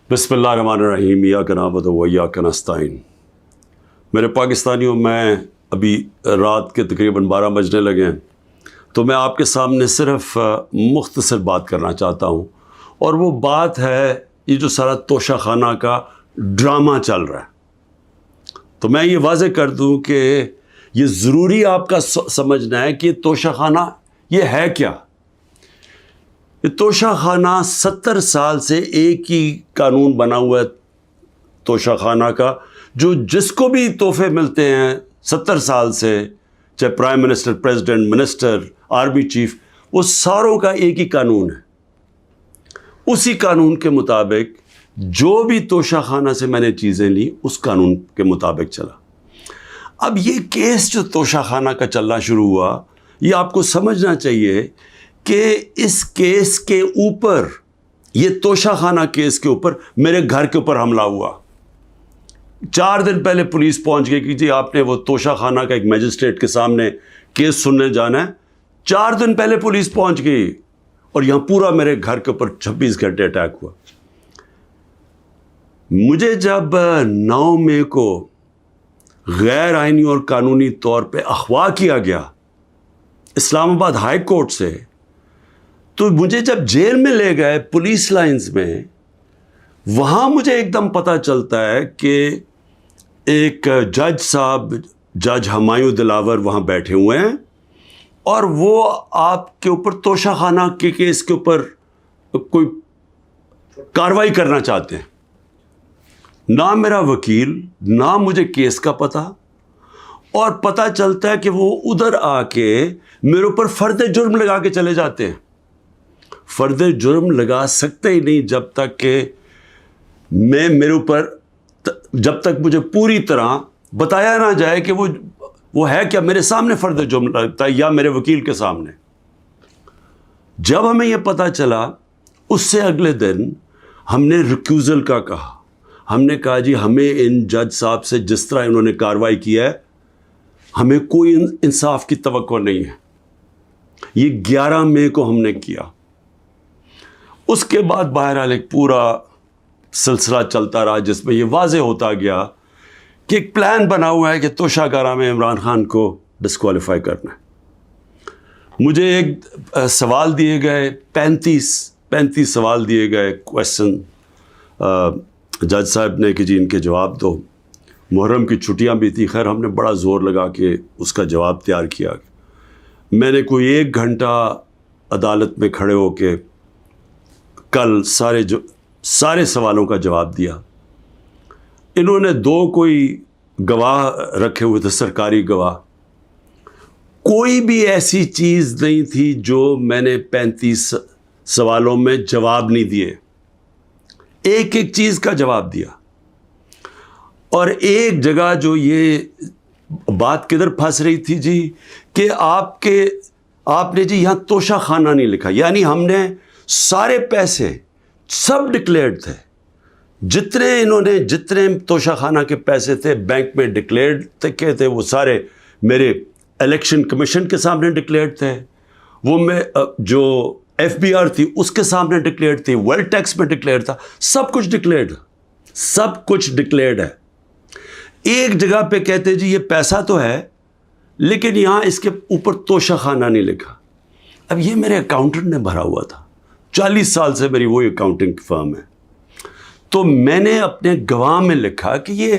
بسم اللہ الرحمن الرحیم ایاک نعبد و ایاک نستعین۔ میرے پاکستانیوں، میں ابھی رات کے تقریباً 12 بجنے لگے ہیں، تو میں آپ کے سامنے صرف مختصر بات کرنا چاہتا ہوں، اور وہ بات ہے یہ جو سارا توشہ خانہ کا ڈرامہ چل رہا ہے۔ تو میں یہ واضح کر دوں کہ یہ ضروری آپ کا سمجھنا ہے کہ توشہ خانہ یہ ہے کیا۔ یہ توشہ خانہ 70 سال سے ایک ہی قانون بنا ہوا ہے توشہ خانہ کا، جو جس کو بھی تحفے ملتے ہیں 70 سال سے، چاہے prime minister, president, minister, army chief, وہ ساروں کا ایک ہی قانون ہے۔ اسی قانون کے مطابق جو بھی توشہ خانہ سے میں نے چیزیں لی، اس قانون کے مطابق چلا۔ اب یہ کیس جو توشہ خانہ کا چلنا شروع ہوا، یہ آپ کو سمجھنا چاہیے کہ اس کیس کے اوپر، یہ توشہ خانہ کیس کے اوپر میرے گھر کے اوپر حملہ ہوا۔ 4 دن پہلے پولیس پہنچ گئی کہ جی آپ نے وہ توشہ خانہ کا ایک میجسٹریٹ کے سامنے کیس سننے جانا ہے۔ 4 دن پہلے پولیس پہنچ گئی اور یہاں پورا میرے گھر کے اوپر 26 گھنٹے اٹیک ہوا۔ مجھے جب 9 مئی کو غیر آئینی اور قانونی طور پہ اغوا کیا گیا اسلام آباد ہائی کورٹ سے، تو مجھے جب جیل میں لے گئے پولیس لائنز میں، وہاں مجھے ایک دم پتہ چلتا ہے کہ ایک جج صاحب، جج ہمایوں دلاور وہاں بیٹھے ہوئے ہیں، اور وہ آپ کے اوپر توشہ خانہ کے کیس کے اوپر کوئی کارروائی کرنا چاہتے ہیں۔ نہ میرا وکیل، نہ مجھے کیس کا پتہ، اور پتہ چلتا ہے کہ وہ ادھر آ کے میرے اوپر فرد جرم لگا کے چلے جاتے ہیں۔ فرد جرم لگا سکتے ہی نہیں جب تک کہ میرے اوپر، جب تک مجھے پوری طرح بتایا نہ جائے کہ وہ ہے کیا، میرے سامنے فرد جرم لگتا ہے یا میرے وکیل کے سامنے۔ جب ہمیں یہ پتہ چلا، اس سے اگلے دن ہم نے ریکیوزل کا کہا۔ ہم نے کہا جی ہمیں ان جج صاحب سے جس طرح انہوں نے کارروائی کی ہے، ہمیں کوئی انصاف کی توقع نہیں ہے۔ یہ 11 مئی کو ہم نے کیا۔ اس کے بعد بہرحال ایک پورا سلسلہ چلتا رہا جس میں یہ واضح ہوتا گیا کہ ایک پلان بنا ہوا ہے کہ توشہ خانہ میں عمران خان کو ڈسکوالیفائی کرنا ہے۔ مجھے ایک سوال دیے گئے، 35 سوال دیے گئے، کویسچن جج صاحب نے کہ جی ان کے جواب دو۔ محرم کی چھٹیاں بھی تھی، خیر ہم نے بڑا زور لگا کے اس کا جواب تیار کیا۔ میں نے کوئی 1 گھنٹہ عدالت میں کھڑے ہو کے کل سارے سوالوں کا جواب دیا۔ انہوں نے 2 کوئی گواہ رکھے ہوئے تھے، سرکاری گواہ۔ کوئی بھی ایسی چیز نہیں تھی جو میں نے 35 سوالوں میں جواب نہیں دیے، ایک ایک چیز کا جواب دیا۔ اور ایک جگہ جو یہ بات کدھر پھنس رہی تھی جی، کہ آپ نے جی یہاں توشہ خانہ نہیں لکھا، یعنی ہم نے سارے پیسے سب ڈکلیئرڈ تھے، جتنے توشہ خانہ کے پیسے تھے بینک میں ڈکلیئرڈ تھے، وہ سارے میرے الیکشن کمیشن کے سامنے ڈکلیئرڈ تھے، وہ میں جو FBR تھی اس کے سامنے ڈکلیئرڈ تھی، ویلتھ ٹیکس میں ڈکلیئرڈ تھا، سب کچھ ڈکلیئرڈ ہے۔ ایک جگہ پہ کہتے جی یہ پیسہ تو ہے لیکن یہاں اس کے اوپر توشہ خانہ نہیں لکھا۔ اب یہ میرے اکاؤنٹنٹ نے بھرا ہوا تھا، 40 سال سے میری وہی اکاؤنٹنگ کی فرم ہے۔ تو میں نے اپنے گواہ میں لکھا کہ یہ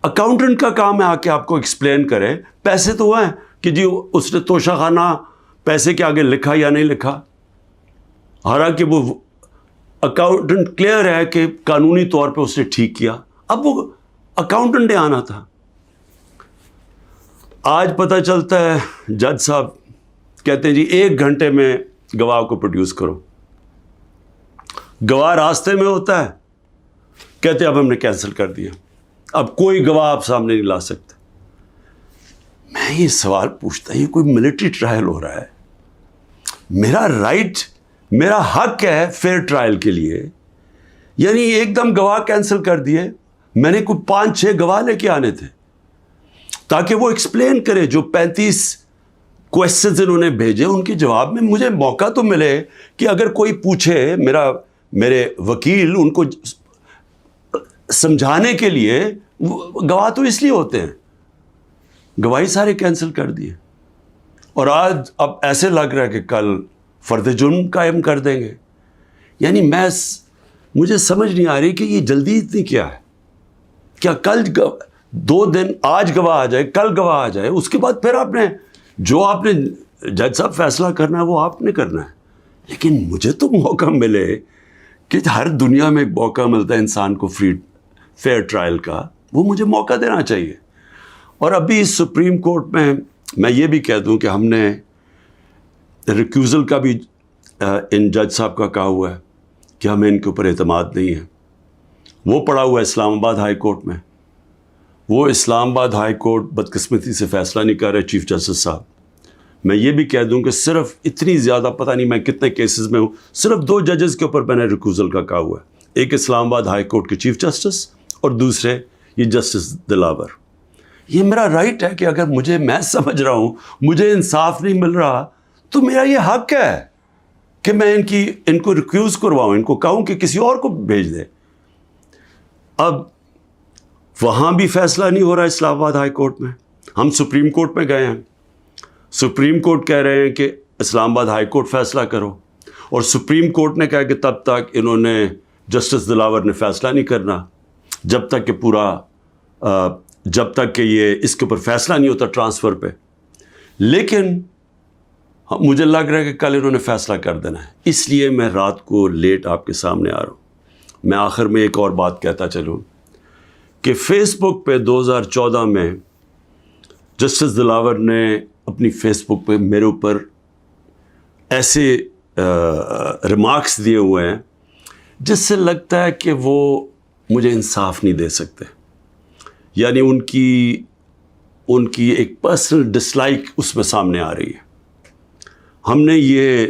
اکاؤنٹنٹ کا کام ہے آ کے آپ کو ایکسپلین کرے، پیسے تو ہیں کہ جی اس نے توشہ خانہ پیسے کے آگے لکھا یا نہیں لکھا، حالانکہ وہ اکاؤنٹنٹ کلیئر ہے کہ قانونی طور پہ اس نے ٹھیک کیا۔ اب وہ اکاؤنٹنٹ نے آنا تھا۔ آج پتہ چلتا ہے جج صاحب کہتے ہیں جی 1 گھنٹے میں گواہ کو پروڈیوس کرو۔ گواہ راستے میں ہوتا ہے، کہتے اب ہم نے کینسل کر دیا، اب کوئی گواہ آپ سامنے نہیں لا سکتے۔ میں یہ سوال پوچھتا یہ کوئی ملٹری ٹرائل ہو رہا ہے؟ میرا رائٹ، میرا حق ہے فیئر ٹرائل کے لیے، یعنی ایک دم گواہ کینسل کر دیے۔ میں نے کوئی 5-6 گواہ لے کے آنے تھے تاکہ وہ ایکسپلین کرے، جو 35 کویسچنز انہوں نے بھیجے ان کے جواب میں مجھے موقع تو ملے کہ اگر کوئی پوچھے، میرے وکیل ان کو سمجھانے کے لیے گواہ تو اس لیے ہوتے ہیں، گواہی سارے کینسل کر دیے، اور آج اب ایسے لگ رہا ہے کہ کل فرد جرم قائم کر دیں گے. یعنی مجھے سمجھ نہیں آ رہی کہ یہ جلدی اتنی کیا ہے. کیا کل 2 دن آج گواہ آ جائے، کل گواہ آ جائے، اس کے بعد پھر آپ نے جج صاحب فیصلہ کرنا ہے وہ آپ نے کرنا ہے. لیکن مجھے تو موقع ملے کہ ہر دنیا میں ایک موقع ملتا ہے انسان کو فیئر ٹرائل کا، وہ مجھے موقع دینا چاہیے. اور ابھی سپریم کورٹ میں یہ بھی کہہ دوں کہ ہم نے ریکیوزل کا بھی ان جج صاحب کا کہا ہوا ہے کہ ہمیں ان کے اوپر اعتماد نہیں ہے. وہ پڑا ہوا ہے اسلام آباد ہائی کورٹ میں. وہ اسلام آباد ہائی کورٹ بدقسمتی سے فیصلہ نہیں کر رہے چیف جسٹس صاحب. میں یہ بھی کہہ دوں کہ صرف اتنی زیادہ پتہ نہیں میں کتنے کیسز میں ہوں، صرف 2 ججز کے اوپر میں نے ریکیوزل کا کہا ہوا ہے. ایک اسلام آباد ہائی کورٹ کے چیف جسٹس اور دوسرے یہ جسٹس دلاور. یہ میرا رائٹ ہے کہ اگر میں سمجھ رہا ہوں مجھے انصاف نہیں مل رہا تو میرا یہ حق ہے کہ میں ان کو ریکیوز کرواؤں، ان کو کہوں کہ کسی اور کو بھیج دے. اب وہاں بھی فیصلہ نہیں ہو رہا اسلام آباد ہائی کورٹ میں. ہم سپریم کورٹ میں گئے ہیں، سپریم کورٹ کہہ رہے ہیں کہ اسلام آباد ہائی کورٹ فیصلہ کرو، اور سپریم کورٹ نے کہا کہ تب تک انہوں نے جسٹس دلاور نے فیصلہ نہیں کرنا جب تک کہ یہ اس کے اوپر فیصلہ نہیں ہوتا ٹرانسفر پہ. لیکن مجھے لگ رہا ہے کہ کل انہوں نے فیصلہ کر دینا ہے، اس لیے میں رات کو لیٹ آپ کے سامنے آ رہا ہوں. میں آخر میں ایک اور بات کہتا چلوں کہ فیس بک پہ 2014 میں جسٹس دلاور نے اپنی فیس بک پہ میرے اوپر ایسے ریمارکس دیے ہوئے ہیں جس سے لگتا ہے کہ وہ مجھے انصاف نہیں دے سکتے. یعنی ان کی ایک پرسنل ڈسلائک اس میں سامنے آ رہی ہے. ہم نے یہ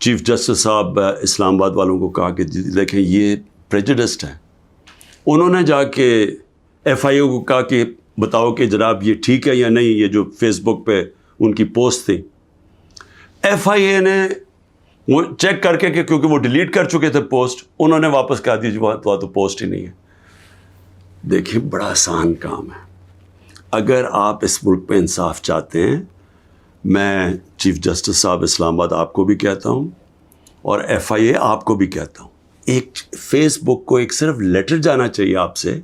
چیف جسٹس صاحب اسلام آباد والوں کو کہا کہ دیکھیں یہ پریجوڈسڈ ہے. انہوں نے جا کے ایف آئی اے کو کہا کہ بتاؤ کہ جناب یہ ٹھیک ہے یا نہیں، یہ جو فیس بک پہ ان کی پوسٹ تھی. ایف آئی اے نے وہ چیک کر کے کہ کیونکہ وہ ڈیلیٹ کر چکے تھے پوسٹ، انہوں نے واپس کہا دی وہاں تو پوسٹ ہی نہیں ہے. دیکھیں بڑا آسان کام ہے. اگر آپ اس ملک پہ انصاف چاہتے ہیں، میں چیف جسٹس صاحب اسلام آباد آپ کو بھی کہتا ہوں اور ایف آئی اے آپ کو بھی کہتا ہوں، ایک فیس بک کو ایک صرف لیٹر جانا چاہیے آپ سے،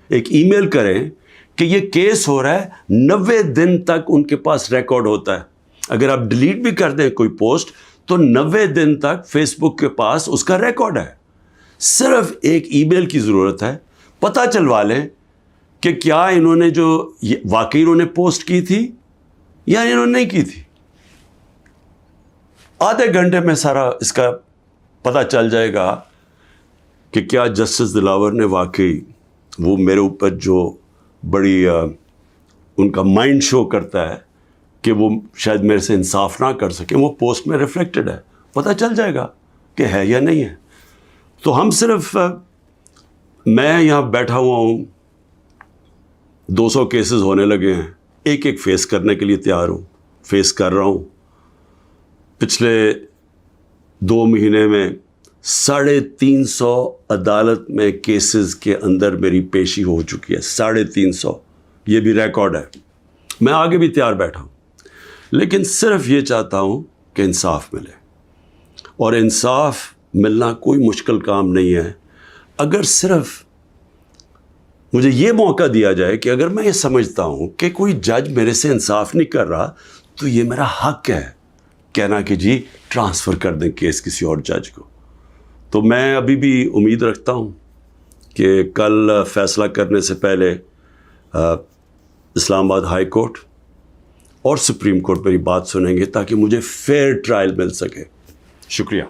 ایک ای میل کریں کہ یہ کیس ہو رہا ہے. 90 دن تک ان کے پاس ریکارڈ ہوتا ہے. اگر آپ ڈیلیٹ بھی کر دیں کوئی پوسٹ تو 90 دن تک فیس بک کے پاس اس کا ریکارڈ ہے. صرف ایک ای میل کی ضرورت ہے. پتہ چلوا لیں کہ کیا انہوں نے جو واقعی انہوں نے پوسٹ کی تھی یا انہوں نے نہیں کی تھی. آدھے گھنٹے میں سارا اس کا پتہ چل جائے گا کہ کیا جسٹس دلاور نے واقعی وہ میرے اوپر جو بڑی ان کا مائنڈ شو کرتا ہے کہ وہ شاید میرے سے انصاف نہ کر سکیں، وہ پوسٹ میں ریفلیکٹڈ ہے. پتہ چل جائے گا کہ ہے یا نہیں ہے. تو ہم صرف میں یہاں بیٹھا ہوا ہوں، 200 کیسز ہونے لگے ہیں، ایک ایک فیس کرنے کے لیے تیار ہوں، فیس کر رہا ہوں. پچھلے 2 مہینے میں 350 عدالت میں کیسز کے اندر میری پیشی ہو چکی ہے. 350، یہ بھی ریکارڈ ہے. میں آگے بھی تیار بیٹھا ہوں، لیکن صرف یہ چاہتا ہوں کہ انصاف ملے. اور انصاف ملنا کوئی مشکل کام نہیں ہے. اگر صرف مجھے یہ موقع دیا جائے کہ اگر میں یہ سمجھتا ہوں کہ کوئی جج میرے سے انصاف نہیں کر رہا تو یہ میرا حق ہے کہنا کہ جی ٹرانسفر کر دیں کیس کسی اور جج کو. تو میں ابھی بھی امید رکھتا ہوں کہ کل فیصلہ کرنے سے پہلے اسلام آباد ہائی کورٹ اور سپریم کورٹ میری بات سنیں گے تاکہ مجھے فیئر ٹرائل مل سکے. شکریہ.